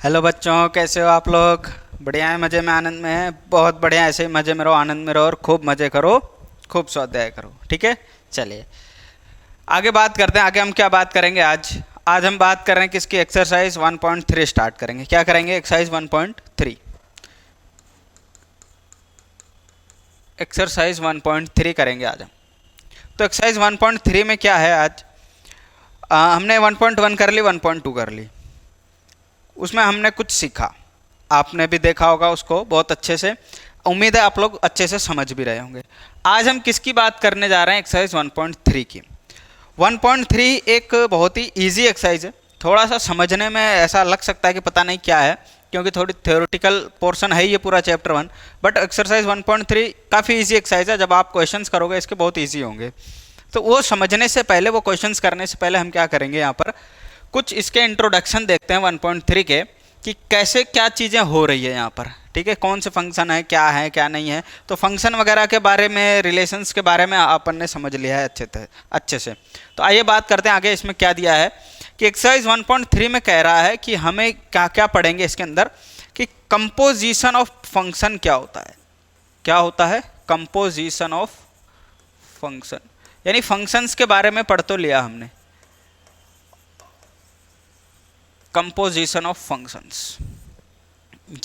Hello बच्चों, कैसे हो आप लोग? बढ़िया है, मज़े में आनंद में है। बहुत बढ़िया, ऐसे ही मज़े में रहो, आनंद में रहो और खूब मज़े करो, खूब स्वाध्याय करो। ठीक है, चलिए आगे बात करते हैं। आगे हम क्या बात करेंगे आज? आज हम बात कर रहे हैं किसकी? एक्सरसाइज 1.3 स्टार्ट करेंगे। क्या करेंगे? एक्सरसाइज 1.3। एक्सरसाइज 1.3 करेंगे आज हम। तो एक्सरसाइज 1.3 में क्या है आज? हमने 1.1 कर ली, 1.2 कर ली, उसमें हमने कुछ सीखा। आपने भी देखा होगा उसको बहुत अच्छे से। उम्मीद है आप लोग अच्छे से समझ भी रहे होंगे। आज हम किसकी बात करने जा रहे हैं? एक्सरसाइज 1.3 की। 1.3 एक बहुत ही इजी एक्सरसाइज है। थोड़ा सा समझने में ऐसा लग सकता है कि पता नहीं क्या है, क्योंकि थोड़ी थ्योरेटिकल पोर्शन है ये पूरा चैप्टर 1। बट एक्सरसाइज 1.3 काफ़ी इजी एक्सरसाइज है। जब आप क्वेश्चंस करोगे इसके बहुत इजी होंगे। तो वो समझने से पहले, वो क्वेश्चंस करने से पहले हम क्या करेंगे, यहाँ पर कुछ इसके इंट्रोडक्शन देखते हैं 1.3 के, कि कैसे क्या चीज़ें हो रही है यहाँ पर। ठीक है, कौन से फंक्शन है, क्या नहीं है। तो फंक्शन वगैरह के बारे में, रिलेशंस के बारे में अपन ने समझ लिया है अच्छे से। तो आइए बात करते हैं आगे इसमें क्या दिया है। कि एक्सरसाइज 1.3 में कह रहा है कि हमें क्या क्या पढ़ेंगे इसके अंदर, कि कंपोजिशन ऑफ फंक्शन क्या होता है। क्या होता है? कंपोजिशन ऑफ फंक्शन, यानी फंक्शंस के बारे में पढ़ तो लिया हमने। कंपोजिशन ऑफ फंक्शंस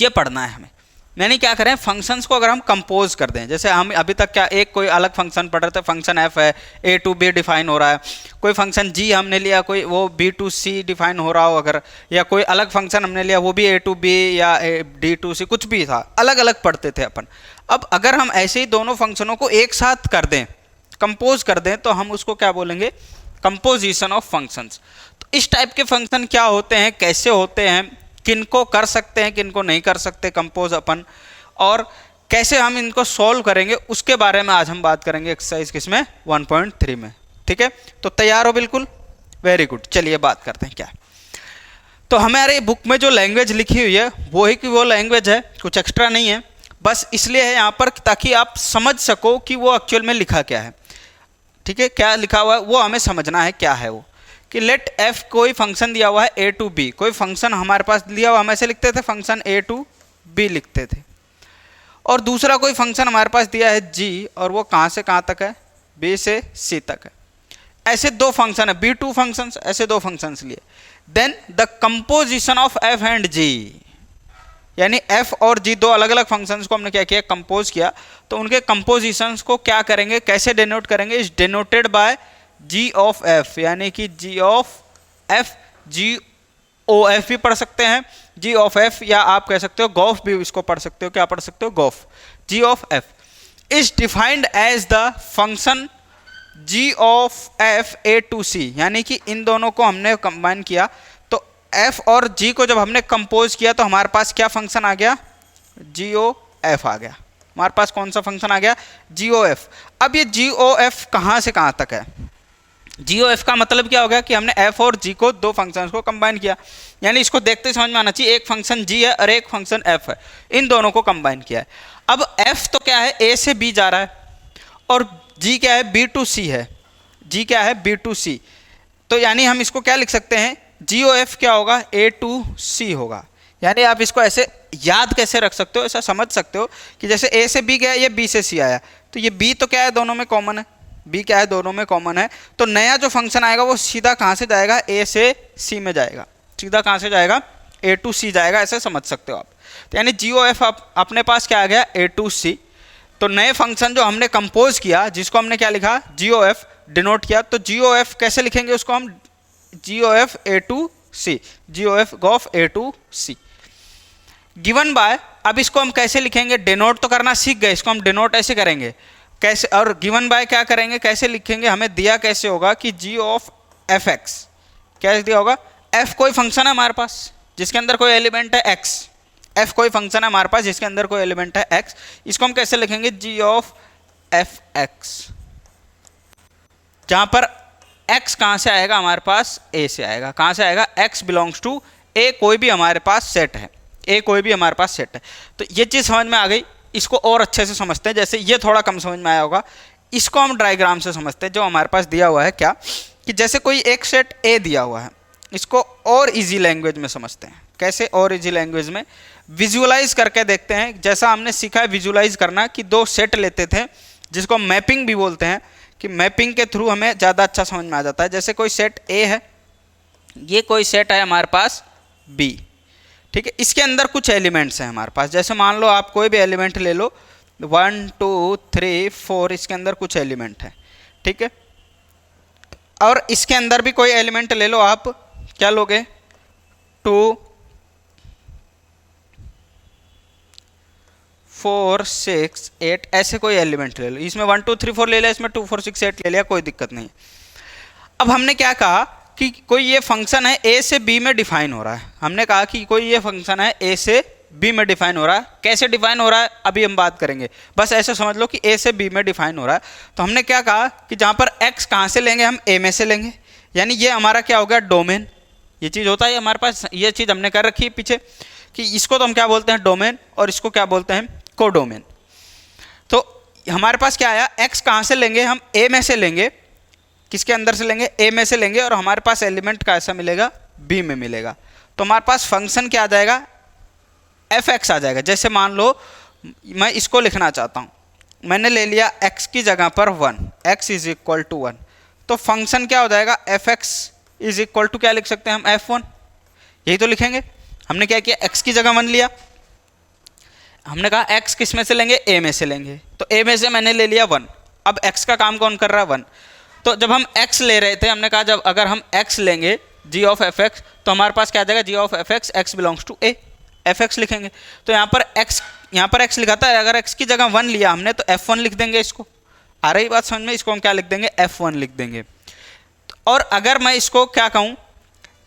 ये पढ़ना है हमें। यानी क्या करें, फंक्शंस को अगर हम कंपोज कर दें, जैसे हम अभी तक क्या एक कोई अलग फंक्शन पढ़ रहे थे, फंक्शन एफ है, ए टू बी डिफाइन हो रहा है। कोई फंक्शन जी हमने लिया, कोई वो बी टू सी डिफाइन हो रहा हो अगर, या कोई अलग फंक्शन हमने लिया वो भी ए टू बी या डी टू सी, कुछ भी था, अलग अलग पढ़ते थे अपन। अब अगर हम ऐसे ही दोनों फंक्शनों को एक साथ कर दें, कंपोज कर दें, तो हम उसको क्या बोलेंगे? Composition of functions. तो इस टाइप के फंक्शन क्या होते हैं, कैसे होते हैं, किनको कर सकते हैं, किनको नहीं कर सकते कंपोज अपन, और कैसे हम इनको सॉल्व करेंगे, उसके बारे में आज हम बात करेंगे एक्सरसाइज किसमें? 1.3 में। ठीक है, तो तैयार हो? बिल्कुल, वेरी गुड। चलिए बात करते हैं क्या। तो हमारे बुक में जो लैंग्वेज लिखी हुई है वो ही की वो लैंग्वेज है, कुछ एक्स्ट्रा नहीं है। बस इसलिए है यहाँ पर ताकि आप समझ सको कि वो एक्चुअल में लिखा क्या है। ठीक है, क्या लिखा हुआ है वो हमें समझना है क्या है वो। कि लेट एफ, कोई फंक्शन दिया हुआ है ए टू बी, कोई फंक्शन हमारे पास दिया हुआ, हम ऐसे लिखते थे फंक्शन ए टू बी लिखते थे। और दूसरा कोई फंक्शन हमारे पास दिया है जी, और वो कहाँ से कहाँ तक है? बी से सी तक है। ऐसे दो फंक्शन है, बी टू फंक्शन, ऐसे दो फंक्शन लिए। Then the composition of F and G, यानी एफ और जी दो अलग अलग फंक्शंस को हमने क्या किया? कंपोज किया। तो उनके कंपोजिशंस को क्या करेंगे, कैसे डिनोट करेंगे? Is denoted by G of F, यानी कि G of F, G O F भी पढ़ सकते हैं, जी ऑफ एफ, या आप कह सकते हो गॉफ भी इसको पढ़ सकते हो। क्या पढ़ सकते हो? गॉफ। G of F is defined as the function G of F A to C, यानी कि इन दोनों को हमने कंबाइन किया। तो एफ और जी को जब हमने कंपोज किया तो हमारे पास क्या फंक्शन आ गया? जी ओ एफ आ गया। हमारे पास कौन सा फंक्शन आ गया? जी ओ एफ। अब ये जी ओ एफ कहाँ से कहाँ तक है? जी ओ एफ का मतलब क्या हो गया? कि हमने एफ और जी को, दो फंक्शंस को कंबाइन किया। यानी इसको देखते समझ में आना चाहिए, एक फंक्शन जी है और एक फंक्शन एफ है, इन दोनों को कंबाइन किया है। अब एफ तो क्या है? ए से बी जा रहा है, और जी क्या है? बी टू सी है। जी क्या है? बी टू सी। तो यानी हम इसको क्या लिख सकते हैं? जी ओ एफ क्या होगा? ए टू सी होगा। यानी आप इसको ऐसे याद कैसे रख सकते हो, ऐसा समझ सकते हो कि जैसे ए से बी गया, ये बी से सी आया, तो ये बी तो क्या है? दोनों में कॉमन है। बी क्या है? दोनों में कॉमन है। तो नया जो फंक्शन आएगा वो सीधा कहाँ से जाएगा? ए से सी में जाएगा। सीधा कहाँ से जाएगा? ए टू सी जाएगा, ऐसे समझ सकते हो आप। तो यानी जी ओ एफ अपने पास क्या आ गया? ए टू सी। तो नए फंक्शन जो हमने कंपोज किया, जिसको हमने क्या लिखा? जी ओ एफ डिनोट किया। तो जी ओ एफ कैसे लिखेंगे उसको हम? G O F A to C, G O F गॉफ A to C given by. अब इसको हम कैसे लिखेंगे? डिनोट तो करना सीख गए, इसको हम डिनोट ऐसे करेंगे कैसे? और गिवन बाय क्या करेंगे, कैसे लिखेंगे? हमें दिया कैसे होगा कि जी ऑफ एफ एक्स, कैसे दिया होगा? एफ कोई फंक्शन है हमारे पास जिसके अंदर कोई एलिमेंट है एक्स। एफ कोई फंक्शन है हमारे पास जिसके अंदर कोई एलिमेंट है एक्स। इसको हम कैसे लिखेंगे? जी ऑफ एफ एक्स, जहां पर एक्स कहां से आएगा? हमारे पास ए से आएगा। कहां से आएगा? एक्स बिलोंग्स टू ए, कोई भी हमारे पास सेट है, ए कोई भी हमारे पास सेट है। तो ये चीज़ समझ में आ गई। इसको और अच्छे से समझते हैं, जैसे ये थोड़ा कम समझ में आया होगा, इसको हम डायग्राम से समझते हैं। जो हमारे पास दिया हुआ है क्या, कि जैसे कोई एक सेट ए दिया हुआ है, इसको और इजी लैंग्वेज में समझते हैं। कैसे और इजी लैंग्वेज में? विजुअलाइज करके देखते हैं। जैसा हमने सीखा है विजुअलाइज करना, कि दो सेट लेते थे जिसको मैपिंग भी बोलते हैं, कि मैपिंग के थ्रू हमें ज़्यादा अच्छा समझ में आ जाता है। जैसे कोई सेट ए है, ये कोई सेट है हमारे पास बी, ठीक है, इसके अंदर कुछ एलिमेंट्स हैं हमारे पास। जैसे मान लो आप कोई भी एलिमेंट ले लो, 1 2 3 4, इसके अंदर कुछ एलिमेंट है, ठीक है। और इसके अंदर भी कोई एलिमेंट ले लो आप, क्या लोगे? 2 4 6 8, ऐसे कोई एलिमेंट ले लो। इसमें 1 2 3 4 ले लिया, इसमें 2 4 6 8 ले लिया, कोई दिक्कत नहीं। अब हमने क्या कहा कि कोई ये फंक्शन है ए से बी में डिफाइन हो रहा है। हमने कहा कि कोई ये फंक्शन है ए से बी में डिफाइन हो रहा है। कैसे डिफाइन हो रहा है अभी हम बात करेंगे, बस ऐसे समझ लो कि ए से बी में डिफाइन हो रहा है। तो हमने क्या कहा कि जहाँ पर एक्स कहाँ से लेंगे? हम ए में से लेंगे, यानी ये हमारा क्या हो गया? डोमेन। ये चीज़ होता है हमारे पास, ये चीज़ हमने कर रखी है पीछे, कि इसको तो हम क्या बोलते हैं? डोमेन, और इसको क्या बोलते हैं? कोडोमेन। तो हमारे पास क्या आया? एक्स कहाँ से लेंगे? हम ए में से लेंगे। किसके अंदर से लेंगे? ए में से लेंगे, और हमारे पास एलिमेंट का ऐसा मिलेगा बी में मिलेगा। तो हमारे पास फंक्शन क्या आ जाएगा? एफ एक्स आ जाएगा। जैसे मान लो मैं इसको लिखना चाहता हूँ, मैंने ले लिया एक्स की जगह पर 1, एक्स इज इक्वल टू 1, तो फंक्शन क्या हो जाएगा? F x is equal to क्या लिख सकते हैं हम? F1, यही तो लिखेंगे। हमने क्या किया? एक्स की जगह 1 लिया, हमने कहा एक्स किस में से लेंगे? ए में से लेंगे, तो ए में से मैंने ले लिया 1। अब एक्स का काम कौन कर रहा है? 1। तो जब हम x ले रहे थे, हमने कहा जब अगर हम x लेंगे g ऑफ एफ एक्स, तो हमारे पास क्या आ जाएगा? g of f x, x belongs to a, f x लिखेंगे। तो यहाँ पर x लिखा था, अगर x की जगह 1 लिया हमने तो F1 लिख देंगे। इसको आ रही बात समझ में? इसको हम क्या लिख देंगे? F1 लिख देंगे। और अगर मैं इसको क्या कहूँ,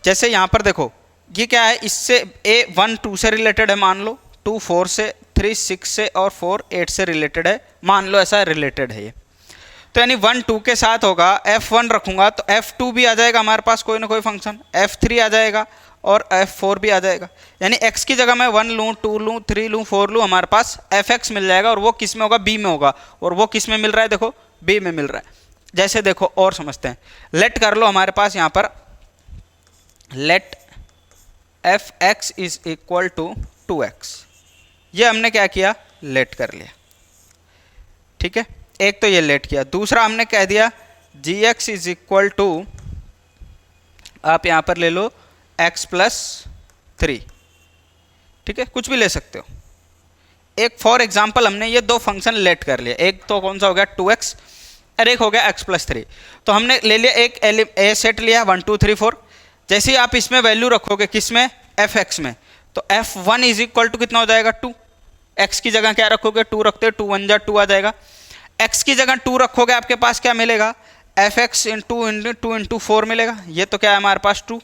जैसे यहाँ पर देखो ये क्या है? इससे a 1 2 से रिलेटेड है, मान लो 2 4 से, 3 6 से, और 4 8 से रिलेटेड है, मान लो ऐसा रिलेटेड है ये। तो यानी 1 2 के साथ होगा, F1 रखूंगा तो F2 भी आ जाएगा हमारे पास कोई ना कोई फंक्शन, F3 आ जाएगा, और F4 भी आ जाएगा। यानी x की जगह मैं 1 लूँ, 2 लूँ, 3 लूँ, 4 लूँ, हमारे पास fx मिल जाएगा। और वो किस में होगा? b में होगा। और वो किस में मिल रहा है? देखो b में मिल रहा है। जैसे देखो और समझते हैं, लेट कर लो हमारे पास यहाँ पर, let fx is equal to 2x, ये हमने क्या किया? लेट कर लिया, ठीक है। एक तो ये लेट किया, दूसरा हमने कह दिया gx इज इक्वल टू, आप यहाँ पर ले लो x प्लस 3, ठीक है, कुछ भी ले सकते हो। एक फॉर एग्जाम्पल हमने ये दो फंक्शन लेट कर लिया, एक तो कौन सा हो गया? 2x, और एक हो गया x प्लस 3। तो हमने ले लिया एक ए सेट लिया 1 2 3 4। जैसे ही आप इसमें वैल्यू रखोगे, किस में? एफ एक्स में, तो F1 इज इक्वल टू कितना हो जाएगा? 2। x की जगह क्या रखोगे? 2 रखते, 2 1 जा 2 आ जाएगा। x की जगह 2 रखोगे, आपके पास क्या मिलेगा? एफ एक्स इंटू 2 इंटू 4 मिलेगा। ये तो क्या है हमारे पास? 2।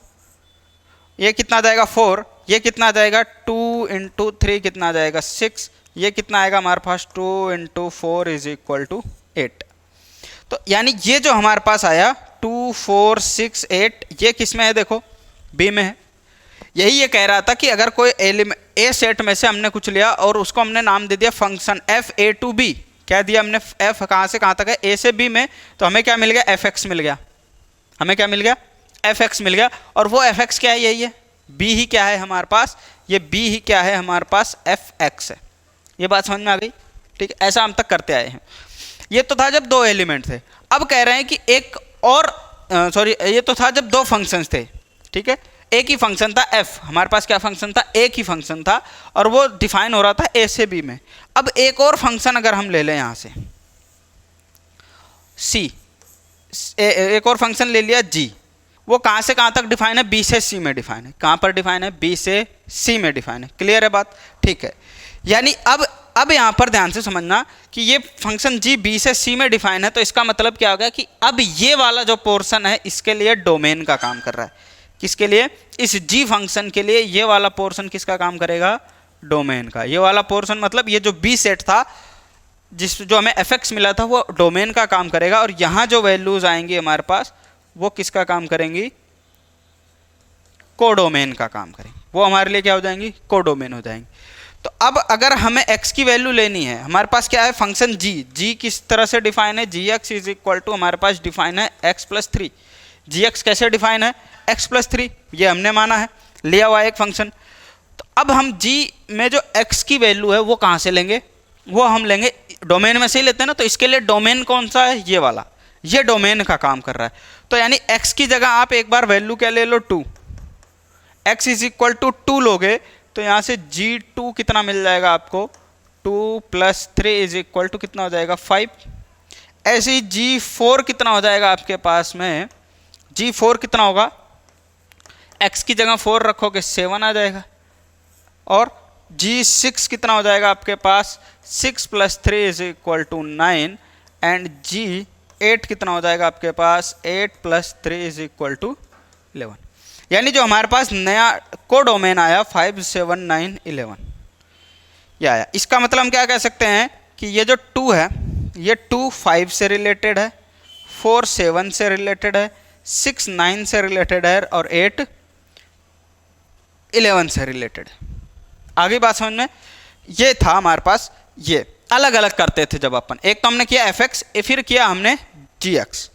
ये कितना आ जाएगा? 4। ये कितना आ जाएगा? 2 इंटू 3 कितना आ जाएगा? 6। ये कितना आएगा हमारे पास? 2 इंटू 4 इज इक्वल टू 8। तो यानी ये जो हमारे पास आया 2 4 6 8, ये किस में है? देखो बी में है। यही ये कह रहा था कि अगर कोई एलिमेंट ए सेट में से हमने कुछ लिया और उसको हमने नाम दे दिया function f A to b, क्या दिया हमने? एफ कहाँ से कहाँ तक है? ए से बी में, तो हमें क्या मिल गया? एफ एक्स मिल गया। हमें क्या मिल गया? एफ एक्स मिल गया। और वो एफ एक्स क्या है? यही है, बी ही क्या है हमारे पास? ये बी ही क्या है हमारे पास? एफ एक्स है। ये बात समझ में आ गई? ठीक है, ऐसा हम तक करते आए हैं। ये तो था जब दो एलिमेंट थे। अब कह रहे हैं कि एक और ये तो था जब दो फंक्शंस थे, ठीक है, एक ही फंक्शन था f, हमारे पास क्या फंक्शन था? एक ही फंक्शन था, और वो डिफाइन हो रहा था a से b में। अब एक और फंक्शन अगर हम ले लें यहाँ से c, एक और फंक्शन ले लिया g, वो कहाँ से कहाँ तक डिफाइन है? b से c में डिफाइन है। कहाँ पर डिफाइन है? b से c में डिफाइन है। क्लियर है बात? ठीक है। यानी अब यहाँ पर ध्यान से समझना कि ये फंक्शन g b से c में डिफाइन है, तो इसका मतलब क्या हो गया कि अब ये वाला जो पोर्शन है इसके लिए डोमेन का काम कर रहा है। किसके लिए? इस g फंक्शन के लिए ये वाला पोर्शन किसका काम करेगा? डोमेन का। ये वाला पोर्शन मतलब ये जो b सेट था, जो हमें fx मिला था, वो डोमेन का काम करेगा। और यहाँ जो वैल्यूज आएंगी हमारे पास, वो किसका काम करेंगी? कोडोमेन का काम करेंगे। वो हमारे लिए क्या हो जाएंगी? कोडोमेन हो जाएंगी। तो अब अगर हमें x की वैल्यू लेनी है, हमारे पास क्या है? फंक्शन g किस तरह से डिफाइन है? gx इज इक्वल टू, हमारे पास डिफाइन है x प्लस 3। जी एक्स कैसे डिफाइन है, एक्स प्लस 3, ये हमने माना है, लिया हुआ एक फंक्शन। तो अब हम जी में जो एक्स की वैल्यू है वो कहाँ से लेंगे, वो हम लेंगे डोमेन में से ही लेते हैं ना, तो इसके लिए डोमेन कौन सा है, ये वाला, ये डोमेन का काम कर रहा है। तो यानी x की जगह आप एक बार वैल्यू क्या ले लो 2, x इज इक्वल टू 2 लोगे तो यहाँ से g2 कितना मिल जाएगा आपको, 2 प्लस 3 इज इक्वल टू कितना हो जाएगा 5। ऐसे ही g4 कितना हो जाएगा आपके पास में, g4 कितना होगा, x की जगह 4 रखोगे 7 आ जाएगा, और g6 कितना हो जाएगा आपके पास, 6 plus 3 is equal to 9, and g8 कितना हो जाएगा आपके पास, 8 प्लस 3 इज इक्वल टू 11। यानी जो हमारे पास नया कोडोमेन आया 5, 7, 9, 11 ये आया। इसका मतलब हम क्या कह सकते हैं कि ये जो 2 है ये 2 5 से रिलेटेड है, 4 7 से रिलेटेड है, 6 9 से रिलेटेड है, और 8 11 से रिलेटेड है। आगे बात समझ में, ये था हमारे पास, ये अलग अलग करते थे जब अपन, एक तो हमने किया fx, फिर किया हमने gx।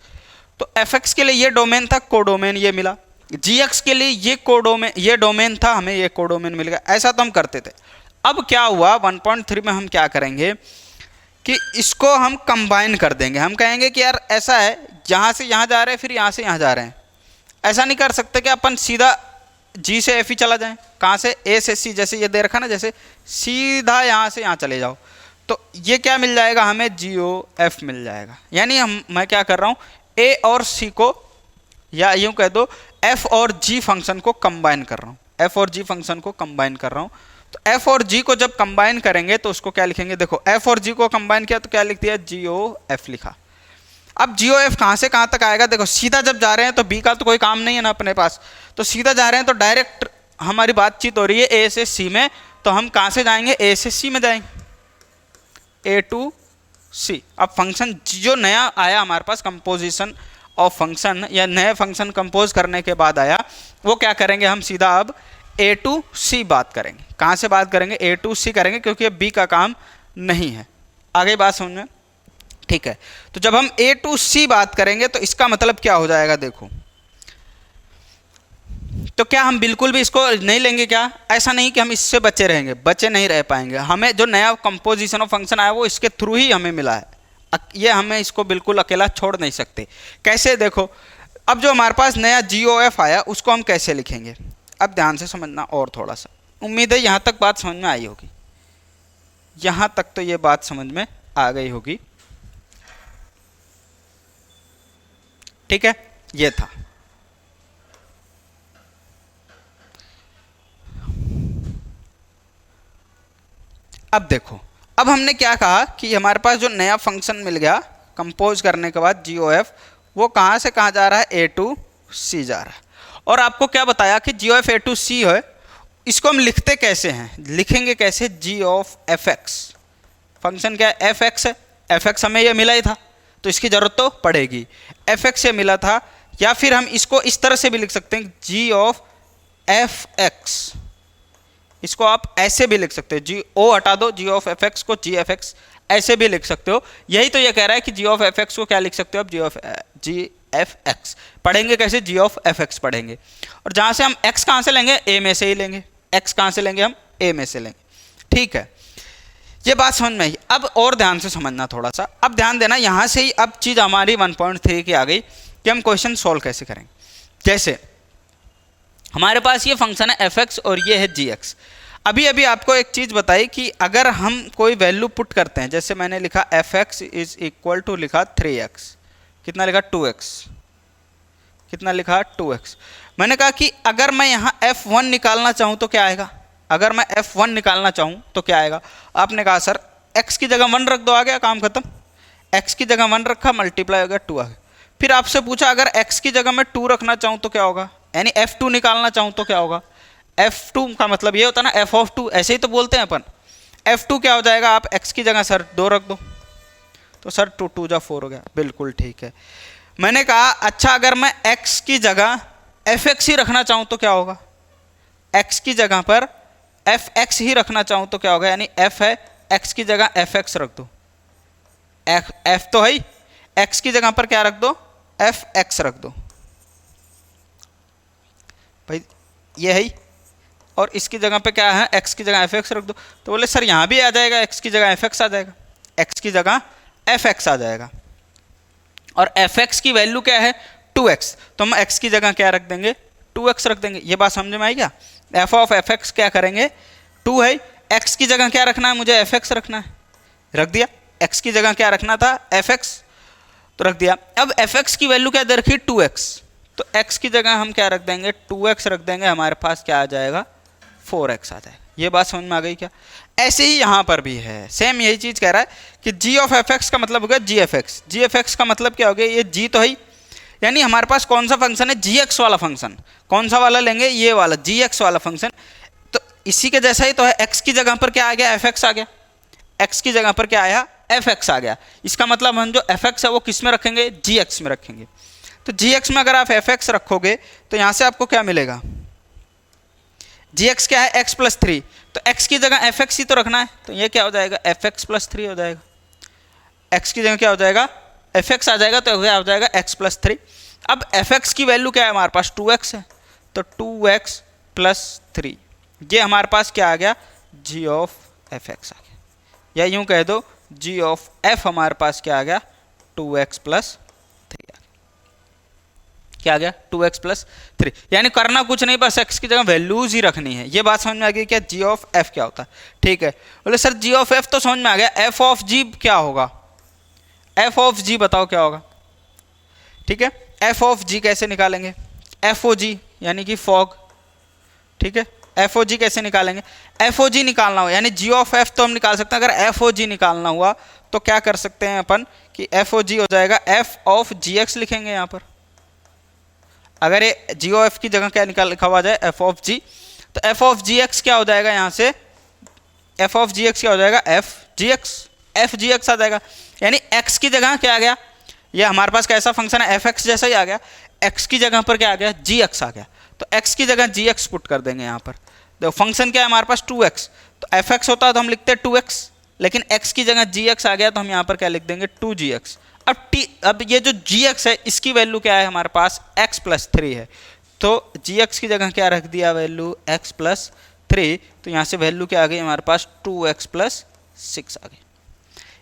तो fx के लिए ये डोमेन था, कोडोमेन ये मिला, gx के लिए ये कोडोमेन, ये डोमेन था, हमें ये कोडोमेन मिल गया। ऐसा तो हम करते थे। अब क्या हुआ 1.3 में हम क्या करेंगे कि इसको हम कंबाइन कर देंगे। हम कहेंगे कि यार ऐसा है, यहाँ से यहाँ जा रहे हैं, फिर यहाँ से यहाँ जा रहे हैं, ऐसा नहीं कर सकते कि अपन सीधा G से F ही चला जाए, कहाँ से A से C, जैसे ये दे रखा ना, जैसे सीधा यहाँ से यहाँ चले जाओ, तो ये क्या मिल जाएगा हमें, GOF मिल जाएगा। यानी मैं क्या कर रहा हूँ, A और C को, या यूँ कह दो F और G फंक्शन को कंबाइन कर रहा हूँ, F और G फंक्शन को कंबाइन कर रहा हूँ। तो F और G को जब कंबाइन करेंगे तो उसको क्या लिखेंगे, देखो F और G को कंबाइन किया तो क्या लिख दिया, GOF लिखा। अब GOF कहाँ से कहाँ तक आएगा, देखो सीधा जब जा रहे हैं तो B का तो कोई काम नहीं है ना अपने पास, तो सीधा जा रहे हैं तो डायरेक्ट हमारी बातचीत हो रही है A से C में, तो हम कहाँ से जाएंगे, A से C में जाएंगे, A to C। अब फंक्शन जो नया आया हमारे पास, कंपोजिशन ऑफ फंक्शन, या नए फंक्शन कंपोज करने के बाद आया, वो क्या करेंगे हम सीधा अब A to C बात करेंगे। कहाँ से बात करेंगे, A to C करेंगे, क्योंकि अब B का काम नहीं है। आगे बात समझ में, ठीक है। तो जब हम A to C बात करेंगे तो इसका मतलब क्या हो जाएगा, देखो तो क्या हम बिल्कुल भी इसको नहीं लेंगे क्या, ऐसा नहीं कि हम इससे बचे रहेंगे, बचे नहीं रह पाएंगे। हमें जो नया कंपोजिशन ऑफ फंक्शन आया वो इसके थ्रू ही हमें मिला है, ये हमें इसको बिल्कुल अकेला छोड़ नहीं सकते। कैसे, देखो अब जो हमारे पास नया GOF आया उसको हम कैसे लिखेंगे, अब ध्यान से समझना और थोड़ा सा, उम्मीद है यहाँ तक बात समझ में आई होगी, यहाँ तक तो ये बात समझ में आ गई होगी, ठीक है। ये था, अब देखो, अब हमने क्या कहा कि हमारे पास जो नया फंक्शन मिल गया कंपोज करने के बाद GOF, वो कहाँ से कहाँ जा रहा है, A to C जा रहा है। और आपको क्या बताया कि GOF A to C है, इसको हम लिखते कैसे हैं, लिखेंगे कैसे, G of fx, फंक्शन क्या है, fx है, fx हमें ये मिला ही था तो इसकी ज़रूरत तो पड़ेगी, fx से मिला था। या फिर हम इसको इस तरह से भी लिख सकते हैं, G of fx, इसको आप ऐसे भी लिख सकते हो, GO हटा दो, G of fx को GFX ऐसे भी लिख सकते हो। यही तो ये कह रहा है कि G of fx को क्या लिख सकते हो आप, GFX पढ़ेंगे कैसे, G of fx पढ़ेंगे। और जहाँ से हम x कहाँ से लेंगे, A में से ही लेंगे, x कहाँ से लेंगे हम, A में से लेंगे, ठीक है। ये बात समझ में आई। अब और ध्यान से समझना थोड़ा सा, अब ध्यान देना, यहाँ से ही अब चीज़ हमारी 1.3 की आ गई कि हम क्वेश्चन सॉल्व कैसे करेंगे। जैसे हमारे पास ये फंक्शन है fx और ये है gx। अभी अभी आपको एक चीज़ बताई कि अगर हम कोई वैल्यू पुट करते हैं, जैसे मैंने लिखा fx इज इक्वल टू लिखा 3x, कितना लिखा 2x, कितना लिखा 2x। मैंने कहा कि अगर मैं यहाँ f1 निकालना चाहूँ तो क्या आएगा, अगर मैं f1 निकालना चाहूँ तो क्या आएगा। आपने कहा सर x की जगह 1 रख दो, आ गया काम खत्म, x की जगह 1 रखा, मल्टीप्लाई हो गया 2 आ गया। फिर आपसे पूछा अगर x की जगह मैं 2 रखना चाहूँ तो क्या होगा, यानी f2 निकालना चाहूँ तो क्या होगा। f2 का मतलब ये होता है ना f of 2, ऐसे ही तो बोलते हैं अपन। f2 क्या हो जाएगा, आप x की जगह सर 2 रख दो, तो सर 2 2 जा 4 हो गया, बिल्कुल ठीक है। मैंने कहा अच्छा अगर मैं x की जगह fx ही रखना चाहूँ तो क्या होगा, x की जगह पर fx ही रखना चाहूँ तो क्या होगा, यानी f है, x की जगह fx रख दो, f तो है ही, x की जगह पर क्या रख दो, fx रख दो, भाई ये है ही, और इसकी जगह पे क्या है, x की जगह fx रख दो। तो बोले सर यहाँ भी आ जाएगा, x की जगह fx आ जाएगा, x की जगह fx आ जाएगा, और fx की वैल्यू क्या है 2x, तो हम x की जगह क्या रख देंगे 2x रख देंगे। ये बात समझ में आई क्या? f ऑफ fx क्या करेंगे 2 है, x की जगह क्या रखना है मुझे fx रखना है, रख दिया। x की जगह क्या रखना था fx, तो रख दिया। अब fx की वैल्यू क्या दे रखी 2x, तो x की जगह हम क्या रख देंगे 2x रख देंगे, हमारे पास क्या आ जाएगा 4x आ जाएगा। ये बात समझ में आ गई क्या? ऐसे ही यहाँ पर भी है, सेम यही चीज़ कह रहा है कि g ऑफ fx का मतलब हो गया gfx, gfx का मतलब क्या हो गया, ये g तो है, यानी हमारे पास कौन सा फंक्शन है gx वाला फंक्शन, कौन सा वाला लेंगे ये वाला gx वाला फंक्शन। तो इसी के जैसा ही तो है, x की जगह पर क्या आ गया fx आ गया, x की जगह पर क्या आया fx आ गया। इसका मतलब हम जो fx है वो किस में रखेंगे gx में रखेंगे। तो gx में अगर आप fx रखोगे तो यहाँ से आपको क्या मिलेगा, gx क्या है x प्लस 3, तो x की जगह fx ही तो रखना है, तो ये क्या हो जाएगा fx प्लस 3 हो जाएगा, x की जगह क्या हो जाएगा fx आ जाएगा, तो क्या हो जाएगा x प्लस 3। अब fx की वैल्यू क्या है हमारे पास 2x है, तो 2x प्लस 3, ये हमारे पास क्या आ गया g ऑफ fx आ गया, या यूं कह दो g ऑफ f हमारे पास क्या आ गया 2x प्लस 3 आ गया। क्या आ गया 2x प्लस 3, यानी करना कुछ नहीं, बस x की जगह वैल्यूज ही रखनी है। ये बात समझ में आ गई क्या, g ऑफ f क्या होता है। ठीक है, बोले सर g ऑफ f तो समझ में आ गया, f ऑफ g क्या होगा, f ऑफ g बताओ क्या होगा। ठीक है, f ऑफ g कैसे निकालेंगे, FOG यानी कि फॉग। ठीक है, FOG कैसे निकालेंगे, FOG निकालना हो यानी g ऑफ f तो हम निकाल सकते हैं, अगर FOG निकालना हुआ तो क्या कर सकते हैं अपन कि FOG हो जाएगा f ऑफ gx लिखेंगे यहाँ पर। अगर ये g ऑफ f की जगह क्या निकाल लिखा हुआ जाए f ऑफ g, तो f ऑफ gx क्या हो जाएगा यहाँ से, f ऑफ gx क्या हो जाएगा f gx आ जाएगा, यानी x की जगह क्या आ गया, ये हमारे पास कैसा फंक्शन है fx जैसा ही आ गया, x की जगह पर क्या आ गया gx आ गया, तो x की जगह gx पुट कर देंगे यहाँ पर। देखो फंक्शन क्या है हमारे पास 2x, तो fx होता है तो हम लिखते हैं 2x, लेकिन x की जगह gx आ गया तो हम यहाँ पर क्या लिख देंगे 2gx। अब ये जो gx है इसकी वैल्यू क्या है हमारे पास x प्लस 3 है, तो gx की जगह क्या रख दिया वैल्यू x प्लस 3, तो यहाँ से वैल्यू क्या आ गई हमारे पास 2x प्लस 6 आ गई,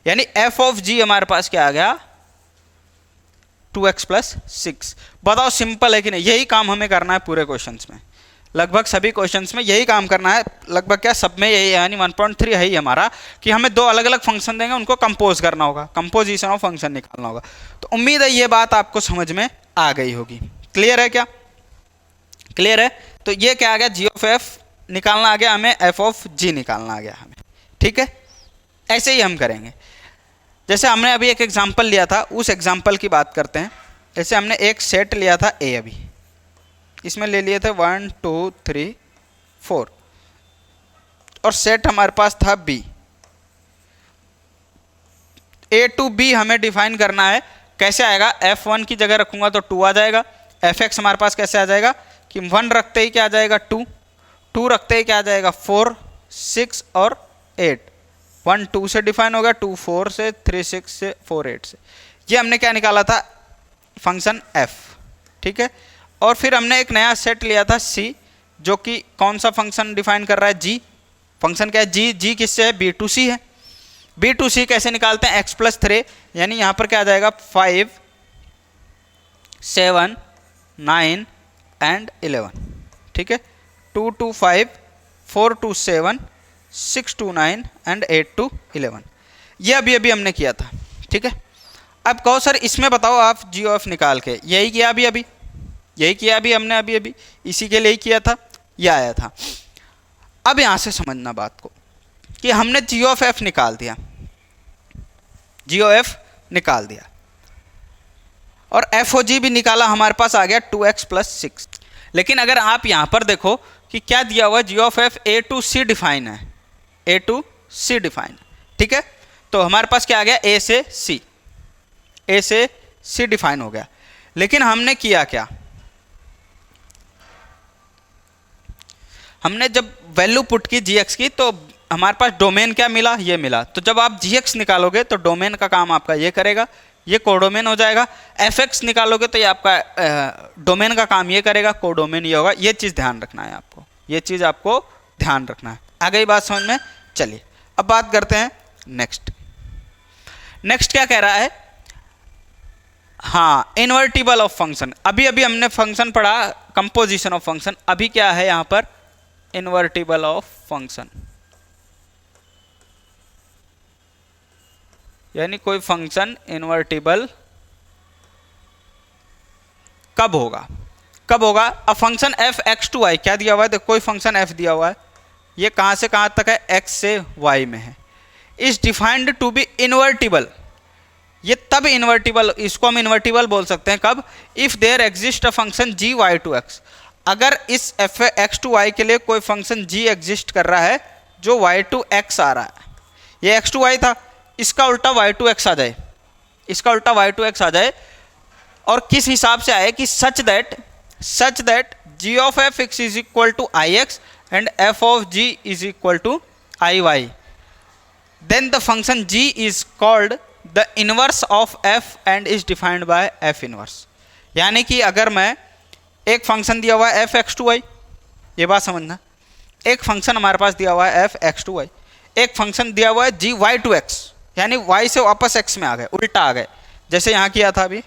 यानी f ऑफ g हमारे पास क्या आ गया 2x प्लस 6। बताओ सिंपल है कि नहीं, यही काम हमें करना है पूरे क्वेश्चंस में, लगभग सभी क्वेश्चंस में यही काम करना है, लगभग क्या सब में यही है, यानी 1.3 है ही हमारा कि हमें दो अलग अलग फंक्शन देंगे उनको कंपोज करना होगा, कंपोजिशन ऑफ फंक्शन निकालना होगा। तो उम्मीद है ये बात आपको समझ में आ गई होगी। क्लियर है क्या, क्लियर है। तो ये क्या आ गया g ऑफ f निकालना आ गया हमें, f ऑफ g निकालना आ गया हमें। ठीक है, ऐसे ही हम करेंगे। जैसे हमने अभी एक एग्जाम्पल लिया था उस एग्जाम्पल की बात करते हैं। जैसे हमने एक सेट लिया था a, अभी इसमें ले लिए थे 1 2 3 4, और सेट हमारे पास था b। a टू b हमें डिफाइन करना है, कैसे आएगा f1 की जगह रखूंगा तो 2 आ जाएगा, fx हमारे पास कैसे आ जाएगा कि 1 रखते ही क्या आ जाएगा 2, 2 रखते ही क्या आ जाएगा 4 6 और 8, 1 2 से डिफाइन हो गया, 2 4 से, 3 6 से, 4 8 से। ये हमने क्या निकाला था फंक्शन f। ठीक है, और फिर हमने एक नया सेट लिया था c, जो कि कौन सा फंक्शन डिफाइन कर रहा है g, फंक्शन क्या है g किससे है b टू c है। b टू c कैसे निकालते हैं x प्लस 3, यानी यहाँ पर क्या आ जाएगा 5 7 9 एंड 11। ठीक है, 2 2 5 4 2 7 6 2 9 एंड 8 2 11, ये अभी हमने किया था। ठीक है, अब कहो सर इसमें बताओ आप g ऑफ निकाल के, यही किया अभी यही किया अभी हमने अभी इसी के लिए ही किया था, ये आया था। अब यहाँ से समझना बात को कि हमने g ऑफ f निकाल दिया, g ऑफ f निकाल दिया, और f o g भी निकाला, हमारे पास आ गया 2x प्लस 6। लेकिन अगर आप यहाँ पर देखो कि क्या दिया हुआ g of f a to c define है, a टू c डिफाइन। ठीक है, तो हमारे पास क्या आ गया a से c डिफाइन हो गया। लेकिन हमने किया क्या, हमने जब वैल्यू पुट की gx की तो हमारे पास डोमेन क्या मिला, ये मिला। तो जब आप gx निकालोगे तो डोमेन का काम आपका ये करेगा ये कोडोमेन हो जाएगा। एफ एक्स निकालोगे तो ये आपका डोमेन का काम ये करेगा, कोडोमेन ये होगा। ये चीज़ ध्यान रखना है आपको, ये चीज़ आपको ध्यान रखना है। आ गई बात समझ में? चलिए अब बात करते हैं नेक्स्ट। नेक्स्ट क्या कह रहा है? हाँ, इन्वर्टिबल ऑफ फंक्शन। अभी अभी हमने फंक्शन पढ़ा, कंपोजिशन ऑफ फंक्शन। अभी क्या है यहाँ पर? इन्वर्टिबल ऑफ फंक्शन, यानी कोई फंक्शन इन्वर्टिबल कब होगा? कब होगा? अब function f x to y क्या दिया हुआ है? देखो कोई फंक्शन एफ दिया हुआ है, ये कहाँ से कहाँ तक है? एक्स से वाई में है। Is defined to be invertible, ये तब इन्वर्टिबल, इसको हम इन्वर्टिबल बोल सकते हैं कब? If there exist a function g y to x, अगर इस एफ एक्स टू वाई के लिए कोई फंक्शन जी एग्जिस्ट कर रहा है जो वाई टू एक्स आ रहा है। ये एक्स टू वाई था, इसका उल्टा वाई टू एक्स आ जाए, इसका उल्टा वाई टू एक्स आ जाए। और किस हिसाब से आए कि such that g of f x is equal to I x and f of g is equal to I y, then the function g is called the inverse of F and is defined by f inverse. यानी कि अगर मैं एक function दिया हुआ है F x to Y, ये बात समझना, एक फंक्शन हमारे पास दिया हुआ है एफ एक्स टू वाई, एक फंक्शन दिया हुआ है जी वाई टू एक्स, यानी वाई से वापस एक्स में आ गए, उल्टा आ गए। जैसे यहाँ किया था, अभी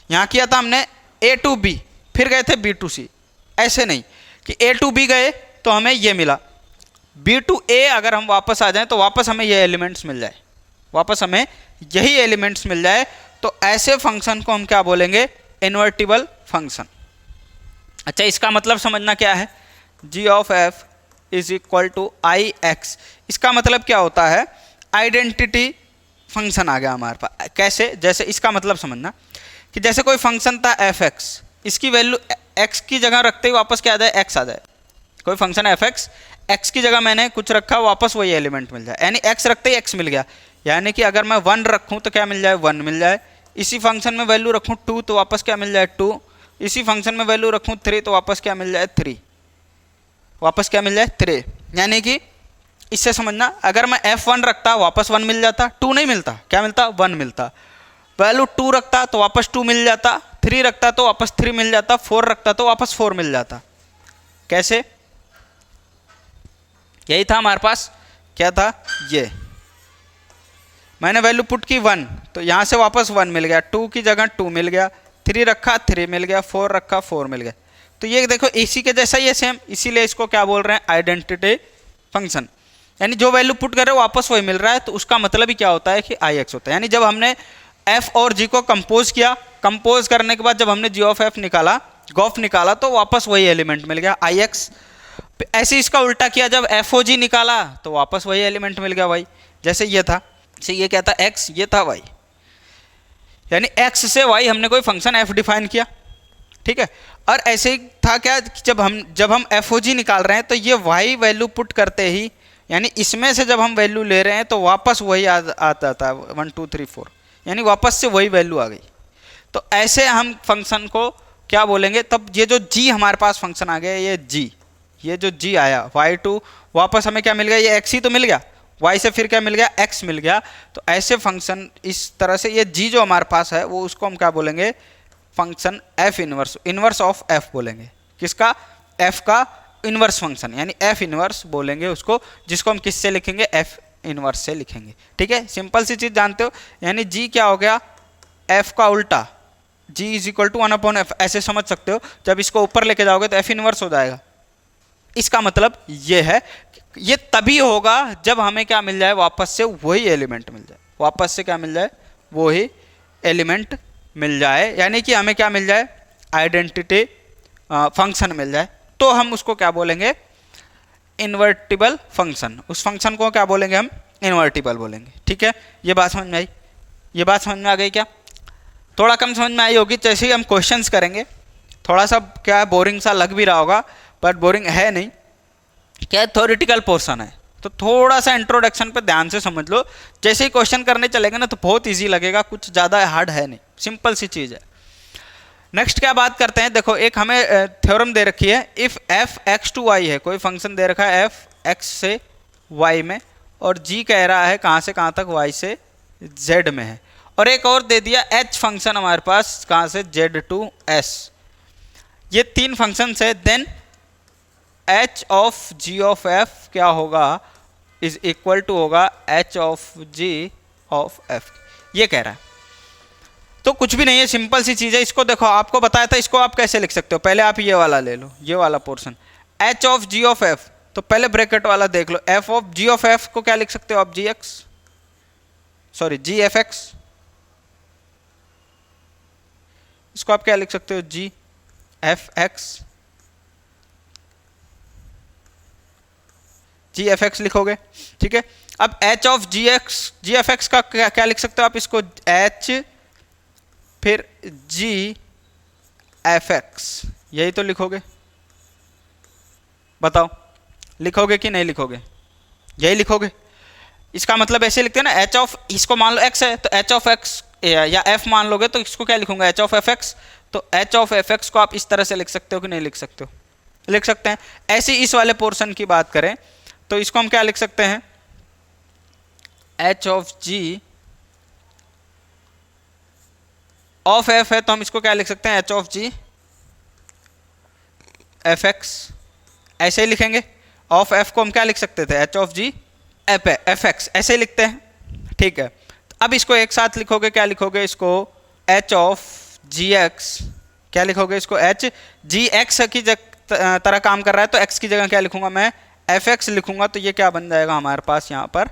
यहाँ किया था हमने ए टू बी, फिर गए थे बी टू सी। ऐसे नहीं कि ए टू बी गए तो हमें ये मिला, बी टू ए अगर हम वापस आ जाएं तो वापस हमें ये एलिमेंट्स मिल जाए, वापस हमें यही एलिमेंट्स मिल जाए, तो ऐसे फंक्शन को हम क्या बोलेंगे? Invertible function. अच्छा, इसका मतलब समझना क्या है? G of F is equal to I X, इसका मतलब क्या होता है? आइडेंटिटी फंक्शन आ गया हमारे पास। कैसे? जैसे इसका मतलब समझना कि जैसे कोई फंक्शन था एफ एक्स, इसकी वैल्यू एक्स की जगह रखते ही वापस क्या आ जाए? एक्स आ जाए। कोई फंक्शन एफ एक्स, एक्स की जगह मैंने कुछ रखा, वापस वही एलिमेंट मिल जाए, यानी एक्स रखते ही एक्स मिल गया। यानी कि अगर मैं 1 रखूँ तो क्या मिल जाए? 1 मिल जाए। इसी फंक्शन में वैल्यू रखूँ 2 तो वापस क्या मिल जाए? 2। इसी फंक्शन में वैल्यू रखूँ 3 तो वापस क्या मिल जाए? 3, वापस क्या मिल जाए? 3। यानी कि इससे समझना, अगर मैं f1 रखता वापस 1 मिल जाता, 2 नहीं मिलता, क्या मिलता? 1 मिलता। वैल्यू 2 रखता तो वापस 2 मिल जाता, 3 रखता तो वापस 3 मिल जाता, 4 रखता तो वापस 4 मिल जाता। कैसे? यही था हमारे पास। क्या था? ये मैंने वैल्यू पुट की 1 तो यहाँ से वापस 1 मिल गया, 2 की जगह 2 मिल गया, 3 रखा 3 मिल गया, 4 रखा 4 मिल गया। तो ये देखो इसी के जैसा ही है सेम, इसीलिए इसको क्या बोल रहे हैं? Identity function. यानी जो वैल्यू पुट कर रहे हो वापस वही मिल रहा है, तो उसका मतलब ही क्या होता है? कि आई एक्स होता है। यानी जब हमने एफ और जी को कंपोज किया, कंपोज करने के बाद जब हमने जी ऑफ एफ निकाला, गॉफ निकाला, तो वापस वही एलिमेंट मिल गया, आई एक्स। ऐसे इसका उल्टा किया, जब एफ ओ जी निकाला तो वापस वही एलिमेंट मिल गया, वाई। जैसे ये था, जैसे ये क्या था? एक्स, ये था वाई। यानी एक्स से वाई हमने कोई फंक्शन एफ डिफाइन किया, ठीक है। और ऐसे ही था क्या? जब हम एफ ओ जी निकाल रहे हैं तो ये वाई वैल्यू पुट करते ही, यानी इसमें से जब हम वैल्यू ले रहे हैं तो वापस वही आता था 1 2 3 4, यानी वापस से वही वैल्यू आ गई। तो ऐसे हम फंक्शन को क्या बोलेंगे? तब ये जो जी हमारे पास फंक्शन आ गया, ये जो जी आया y2, वापस हमें क्या मिल गया? ये x ही तो मिल गया, y से फिर क्या मिल गया? x मिल गया। तो ऐसे फंक्शन इस तरह से, ये जी जो हमारे पास है वो उसको हम क्या बोलेंगे? Function f inverse of f बोलेंगे। किसका? f का इनवर्स फंक्शन, यानी f इनवर्स बोलेंगे उसको, जिसको हम किससे लिखेंगे? f इनवर्स से लिखेंगे, ठीक है। सिंपल सी चीज़ जानते हो, यानी g क्या हो गया? f का उल्टा, g is equal to 1/f, ऐसे समझ सकते हो। जब इसको ऊपर लेके जाओगे तो f इनवर्स हो जाएगा। इसका मतलब ये है, ये तभी होगा जब हमें क्या मिल जाए? वापस से वही एलिमेंट मिल जाए, वापस से क्या मिल जाए? वही एलिमेंट मिल जाए, यानी कि हमें क्या मिल जाए? आइडेंटिटी फंक्शन मिल जाए, तो हम उसको क्या बोलेंगे? Invertible function. उस फंक्शन को क्या बोलेंगे हम? इन्वर्टिबल बोलेंगे, ठीक है। ये बात समझ में आई? ये बात समझ में आ गई क्या? थोड़ा कम समझ में आई होगी। जैसे ही हम क्वेश्चंस करेंगे, थोड़ा सा क्या बोरिंग सा लग भी रहा होगा, बट बोरिंग है नहीं, क्या थ्योरेटिकल पोर्शन है, तो थोड़ा सा इंट्रोडक्शन पे ध्यान से समझ लो। जैसे ही क्वेश्चन करने चलेंगे ना तो बहुत इजी लगेगा, कुछ ज़्यादा हार्ड है नहीं, सिंपल सी चीज़ है। नेक्स्ट क्या बात करते हैं? देखो एक हमें थ्योरम दे रखी है, if f x to y है, कोई फंक्शन दे रखा है एफ एक्स से वाई में, और जी कह रहा है कहाँ से कहाँ तक? वाई से जेड में है, और एक और दे दिया h फंक्शन हमारे पास कहाँ से, z टू s। ये 3 फंक्शन है। Then h of g of f क्या होगा, इज इक्वल टू होगा h of g of f। ये कह रहा है। तो कुछ भी नहीं है, सिंपल सी चीज़ है। इसको देखो, आपको बताया था, इसको आप कैसे लिख सकते हो। पहले आप ये वाला ले लो, ये वाला portion, h of g of f। तो पहले ब्रैकेट वाला देख लो, f of g of f को क्या लिख सकते हो आप, gx, sorry g f x. इसको आप क्या लिख सकते हो, g f x, g f x लिखोगे, ठीक है। अब h of g f x का क्या लिख सकते हो आप, इसको h फिर g एफ एक्स, यही तो लिखोगे। बताओ लिखोगे कि नहीं लिखोगे, यही लिखोगे। इसका मतलब ऐसे लिखते हैं ना, h ऑफ, इसको मान लो x है तो h ऑफ x या f मान लोगे तो इसको क्या लिखूंगा, h ऑफ एफ एक्स। तो h ऑफ एफ एक्स को आप इस तरह से लिख सकते हो कि नहीं लिख सकते हो, लिख सकते हैं। ऐसे इस वाले पोर्शन की बात करें तो इसको हम क्या लिख सकते हैं, h of g of f है तो हम इसको क्या लिख सकते हैं, h of g f x. ऐसे ही लिखेंगे। ऑफ f को हम क्या लिख सकते थे, h of g f x, ऐसे ही लिखते हैं, ठीक है। अब इसको एक साथ लिखोगे, क्या लिखोगे इसको, h ऑफ जी एक्स, क्या लिखोगे इसको, h जी एक्स की तरह काम कर रहा है तो x की जगह क्या लिखूंगा मैं, एफ एक्स लिखूंगा। तो ये क्या बन जाएगा हमारे पास यहाँ पर,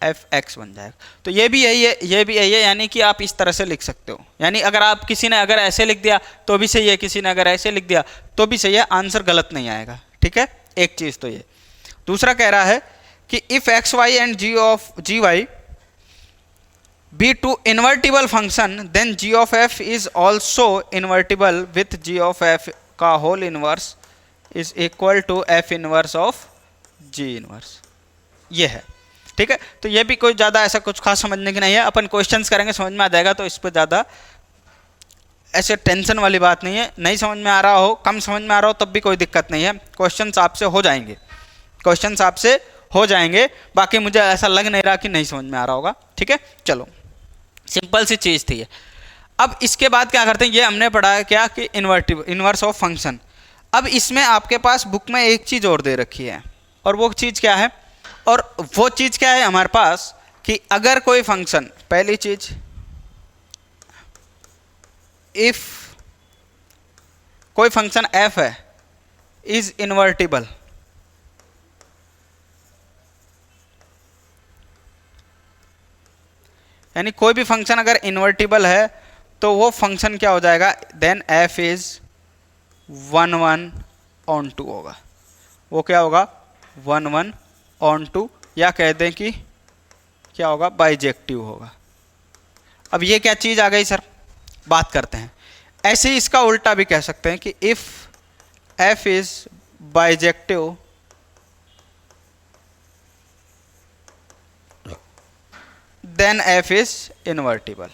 एफ एक्स बन जाएगा। तो ये भी यही है, ये भी यही है, यानी कि आप इस तरह से लिख सकते हो। यानी अगर आप, किसी ने अगर ऐसे लिख दिया तो भी सही है, किसी ने अगर ऐसे लिख दिया तो भी सही है, आंसर गलत नहीं आएगा, ठीक है। एक चीज़ तो ये। दूसरा कह रहा है कि if X Y and G of G Y be two invertible function then G of F is also invertible with G of F का whole inverse is equal to F inverse of G inverse. ये है, ठीक है। तो ये भी कोई ज़्यादा ऐसा कुछ खास समझने की नहीं है, अपन क्वेश्चंस करेंगे समझ में आ जाएगा। तो इस पर ज़्यादा ऐसे टेंशन वाली बात नहीं है। नहीं समझ में आ रहा हो, कम समझ में आ रहा हो, तब भी कोई दिक्कत नहीं है, क्वेश्चंस आपसे हो जाएंगे, क्वेश्चंस आपसे हो जाएंगे। बाकी मुझे ऐसा लग नहीं रहा कि नहीं समझ में आ रहा होगा, ठीक है। चलो, सिंपल सी चीज़ थी ये। अब इसके बाद क्या करते हैं, ये हमने पढ़ा है क्या कि इन्वर्स ऑफ फंक्शन। अब इसमें आपके पास बुक में एक चीज़ और दे रखी है, और वो चीज़ क्या है, और वो चीज़ क्या है हमारे पास कि अगर कोई फंक्शन, पहली चीज़, इफ कोई फंक्शन f है इज इन्वर्टिबल, यानी कोई भी फंक्शन अगर इन्वर्टिबल है तो वो फंक्शन क्या हो जाएगा, देन f इज 1 1 ऑन 2 होगा। वो क्या होगा, 1 1 ऑन 2, या कह दें कि क्या होगा, बाइजेक्टिव होगा। अब ये क्या चीज़ आ गई सर, बात करते हैं। ऐसे ही इसका उल्टा भी कह सकते हैं कि if f is bijective then f is invertible.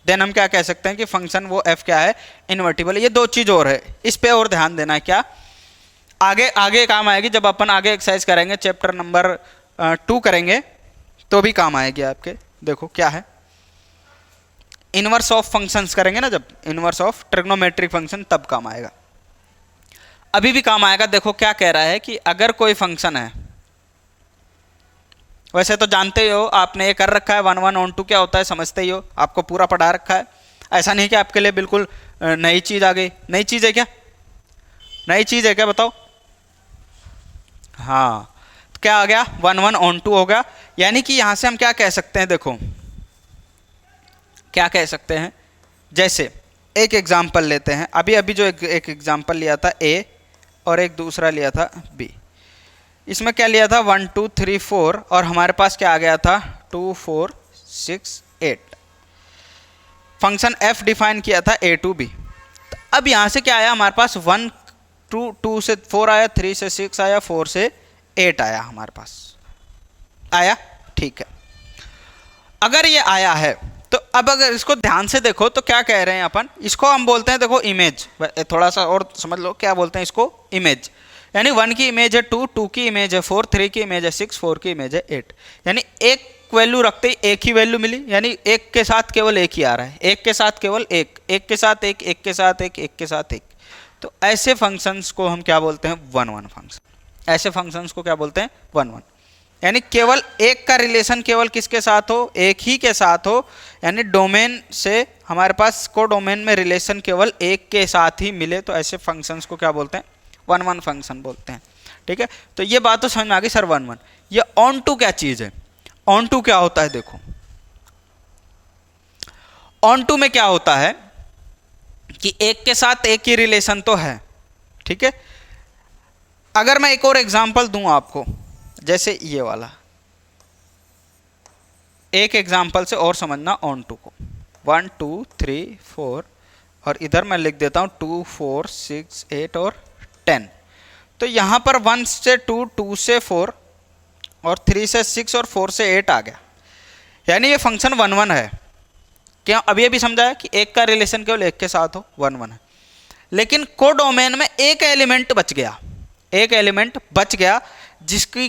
Then हम क्या कह सकते हैं कि फंक्शन वो f क्या है, इन्वर्टिबल। ये दो चीज और है, इस पे और ध्यान देना है। क्या आगे आगे काम आएगी, जब अपन आगे एक्सरसाइज करेंगे, चैप्टर नंबर 2 करेंगे तो भी काम आएगी आपके। देखो क्या है, इनवर्स ऑफ फंक्शंस करेंगे ना, जब इनवर्स ऑफ ट्रिग्नोमेट्रिक फंक्शन तब काम आएगा, अभी भी काम आएगा। देखो क्या कह रहा है कि अगर कोई फंक्शन है, वैसे तो जानते ही हो, आपने ये कर रखा है, 1 1 ऑन 2 क्या होता है समझते ही हो, आपको पूरा पढ़ा रखा है। ऐसा नहीं कि आपके लिए बिल्कुल नई चीज़ आ गई। नई चीज़ है क्या, नई चीज़ है क्या, बताओ। हाँ, तो क्या आ गया, 1 1 ऑन 2 हो गया। यानी कि यहाँ से हम क्या कह सकते हैं, देखो क्या कह सकते हैं, जैसे एक एग्जाम्पल लेते हैं। अभी अभी जो एक एग्जाम्पल लिया था A और एक दूसरा लिया था B। इसमें क्या लिया था, 1 2 3 4, और हमारे पास क्या आ गया था, 2 4 6 8। फंक्शन f डिफाइन किया था a टू b। तो अब यहाँ से क्या आया हमारे पास, 1 2 से 4 आया, 3 से 6 आया, 4 से 8 आया हमारे पास, आया, ठीक है। अगर ये आया है तो अब अगर इसको ध्यान से देखो तो क्या कह रहे हैं अपन, इसको हम बोलते हैं, देखो इमेज, थोड़ा सा और समझ लो, क्या बोलते हैं इसको, इमेज। यानी 1 की इमेज है 2, 2 की इमेज है 4, 3 की इमेज है 6, 4 की इमेज है 8। यानी एक वैल्यू रखते ही एक ही वैल्यू मिली, यानी एक के साथ केवल एक ही आ रहा है, एक के साथ केवल एक, एक के साथ एक, एक के साथ एक, एक के साथ एक। तो ऐसे फंक्शंस को हम क्या बोलते हैं? 1 1 फंक्शन। ऐसे फंक्शंस को क्या बोलते हैं? 1 1। यानी केवल एक का रिलेशन केवल किसके साथ हो? एक ही के साथ हो। यानी डोमेन से हमारे पास को डोमेन में रिलेशन केवल एक के साथ ही मिले, तो ऐसे फंक्शंस को क्या बोलते हैं? 1 1 फंक्शन बोलते हैं। ठीक है, तो ये बात तो समझ में आ गई सर 1 1। ये ऑन टू क्या चीज है? ऑन टू क्या होता है? देखो ऑन टू में क्या होता है कि एक के साथ एक ही रिलेशन तो है। ठीक है, अगर मैं एक और एग्जांपल दूं आपको, जैसे ये वाला एक एग्जांपल से और समझना ऑन टू को। 1 2 3 4 और इधर मैं लिख देता हूं 2 4 6 8 और 10। तो यहां पर 1 से 2, 2 से 4 और 3 से 6 और 4 से 8 आ गया। यानी ये फंक्शन 1 1 है। क्या अभी अभी समझाया कि एक का रिलेशन केवल एक के साथ हो, 1 1 है। लेकिन को डोमेन में एक एलिमेंट बच गया, एक एलिमेंट बच गया जिसका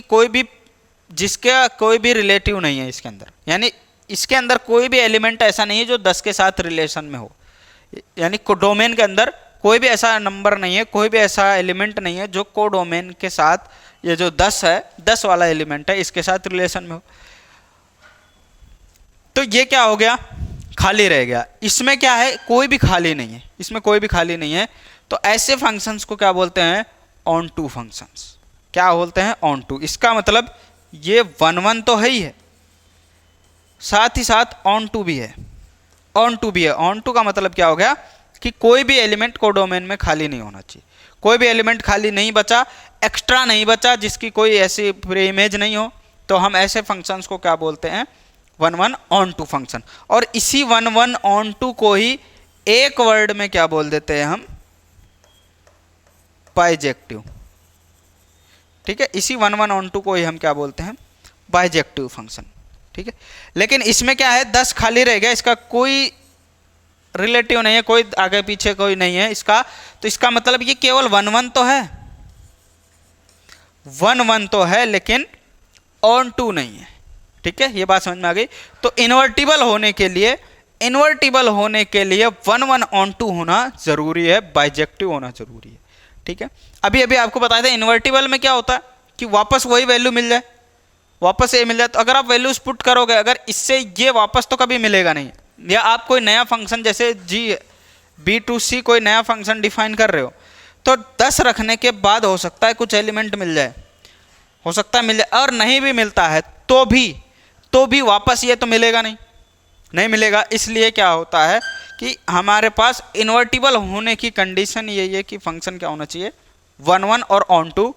कोई भी रिलेटिव नहीं है इसके अंदर। यानी इसके अंदर कोई भी एलिमेंट ऐसा नहीं है जो 10 के साथ रिलेशन में हो। यानी को डोमेन के अंदर कोई भी ऐसा नंबर नहीं है, कोई भी ऐसा एलिमेंट नहीं है जो को डोमेन के साथ, ये जो 10 है, 10 वाला एलिमेंट है, इसके साथ रिलेशन में हो। तो ये क्या हो गया? खाली रह गया। इसमें क्या है? कोई भी खाली नहीं है, इसमें कोई भी खाली नहीं है। तो ऐसे फंक्शंस को क्या बोलते हैं? Onto functions. क्या बोलते हैं? Onto. इसका मतलब ये 1 1 तो है ही है, साथ ही साथ ऑन टू भी है। ऑन टू भी है। ऑन टू का मतलब क्या हो गया कि कोई भी एलिमेंट को डोमेन में खाली नहीं होना चाहिए। कोई भी एलिमेंट खाली नहीं बचा, एक्स्ट्रा नहीं बचा, जिसकी कोई ऐसी प्री इमेज नहीं हो। तो हम ऐसे फंक्शंस को क्या बोलते हैं? 1 1 ऑन टू फंक्शन। और इसी 1 1 ऑन टू को ही एक वर्ड में क्या बोल देते हैं हम? बाइजेक्टिव। ठीक है, इसी 1 1 ऑन टू को ही हम क्या बोलते हैं? Bijective function. ठीक है, लेकिन इसमें क्या है? 10 खाली रह गया, इसका कोई रिलेटिव नहीं है, कोई आगे पीछे कोई नहीं है इसका। तो इसका मतलब ये केवल 1 1 तो है, 1 1 तो है, लेकिन ऑन टू नहीं है। ठीक है, ये बात समझ में आ गई। तो इन्वर्टिबल होने के लिए 1 1 ऑन टू होना जरूरी है, बाइजेक्टिव होना जरूरी है। ठीक है, अभी अभी आपको बताया था इन्वर्टिबल में क्या होता है कि वापस वही वैल्यू मिल जाए, वापस ये मिल जाए। तो अगर आप वैल्यूज पुट करोगे, अगर इससे ये वापस तो कभी मिलेगा नहीं। या आप कोई नया फंक्शन जैसे B2C कोई नया फंक्शन डिफाइन कर रहे हो, तो 10 रखने के बाद हो सकता है कुछ एलिमेंट मिल जाए, हो सकता है मिल जाए। और नहीं भी मिलता है तो भी वापस ये तो मिलेगा नहीं मिलेगा। इसलिए क्या होता है कि हमारे पास इन्वर्टिबल होने की कंडीशन यही है कि फंक्शन क्या होना चाहिए? 1 1 और ऑन टू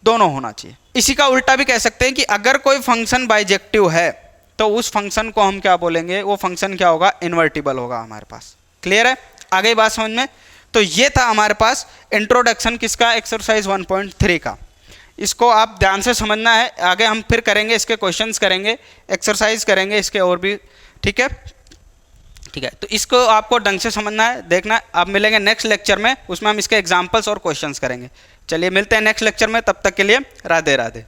दोनों होना चाहिए। इसी का उल्टा भी कह सकते हैं कि अगर कोई फंक्शन बाइजेक्टिव है तो उस फंक्शन को हम क्या बोलेंगे? वो फंक्शन क्या होगा? इन्वर्टिबल होगा हमारे पास। क्लियर है? आगे बात समझ में? तो ये था हमारे पास इंट्रोडक्शन किसका? एक्सरसाइज 1.3 का। इसको आप ध्यान से समझना है। आगे हम फिर करेंगे, इसके क्वेश्चंस करेंगे, एक्सरसाइज करेंगे इसके और भी। ठीक है, ठीक है, तो इसको आपको ढंग से समझना है, देखना। आप मिलेंगे नेक्स्ट लेक्चर में, उसमें हम इसके एग्जाम्पल्स और क्वेश्चंस करेंगे। चलिए मिलते हैं नेक्स्ट लेक्चर में, तब तक के लिए राधे राधे।